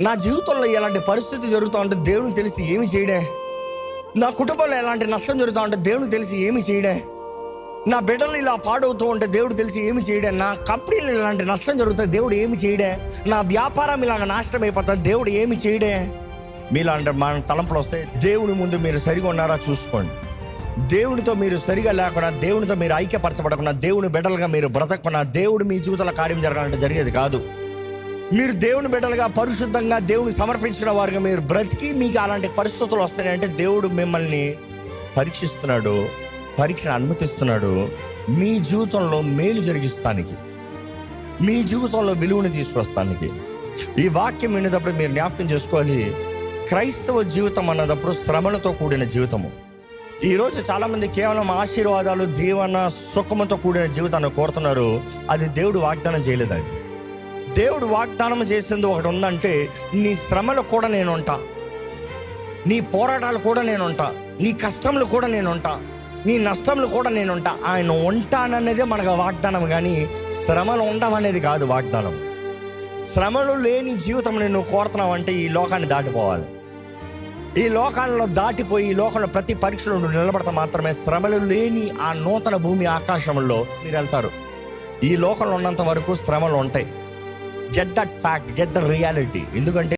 నా జీవితంలో ఎలాంటి పరిస్థితి జరుగుతూ ఉంటే దేవునికి తెలిసి ఏమి చేయడే. నా కుటుంబంలో ఎలాంటి నష్టం జరుగుతూ ఉంటే దేవునికి తెలిసి ఏమి చేయడే. నా బిడ్డలు ఇలా పాడవుతూ ఉంటే దేవుడు తెలిసి ఏమి చేయడే. నా కంపెనీలో ఇలాంటి నష్టం జరుగుతుంది దేవుడు ఏమి చేయడే. నా వ్యాపారం ఇలాగ నాశనం అయిపోతుంది దేవుడు ఏమి చేయడే. మీలాంటి మన తలంపులు వస్తే దేవుని ముందు మీరు సరిగా ఉన్నారా చూసుకోండి. దేవునితో మీరు సరిగా లేకుండా, దేవునితో మీరు ఐక్యపరచబడకుండా, దేవుని బిడ్డలుగా మీరు బ్రతకకుండా దేవుడు మీ జీవితంలో కార్యం జరగాలంటే జరిగేది కాదు. మీరు దేవుని బిడ్డలుగా పరిశుద్ధంగా దేవుని సమర్పించిన వారుగా మీరు బ్రతికి మీకు అలాంటి పరిస్థితులు వస్తాయంటే దేవుడు మిమ్మల్ని పరీక్షిస్తున్నాడు, పరీక్షను అనుమతిస్తున్నాడు. మీ జీవితంలో మేలు జరిగిస్తానికి, మీ జీవితంలో విలువను తీసుకొస్తానికి. ఈ వాక్యం వినేటప్పుడు మీరు జ్ఞాపకం చేసుకోవాలి, క్రైస్తవ జీవితం అన్నదప్పుడు శ్రమలతో కూడిన జీవితము. ఈరోజు చాలామంది కేవలం ఆశీర్వాదాలు, దీవెన, సుఖముతో కూడిన జీవితాన్ని కోరుతున్నారు. అది దేవుడు వాగ్దానం చేయలేదండి. దేవుడు వాగ్దానం చేసింది ఒకటి ఉందంటే, నీ శ్రమలు కూడా నేను ఉంటా, నీ పోరాటాలు కూడా నేను ఉంటా, నీ కష్టములు కూడా నేను ఉంటా, నీ నష్టములు కూడా నేను ఉంటా. ఆయన ఉంటాననేదే మనకు వాగ్దానం, కానీ శ్రమలు ఉండమనేది కాదు వాగ్దానం. శ్రమలు లేని జీవితం నువ్వు కోరుతున్నావు అంటే ఈ లోకాన్ని దాటిపోవాలి. ఈ లోకాలలో దాటిపోయి ఈ లోకంలో ప్రతి పరీక్షలో నువ్వు నిలబడతా మాత్రమే శ్రమలు లేని ఆ నూతన భూమి ఆకాశంలో మీరు వెళ్తారు. ఈ లోకంలో ఉన్నంత వరకు శ్రమలు ఉంటాయి. Get that fact, get the reality. ఎందుకంటే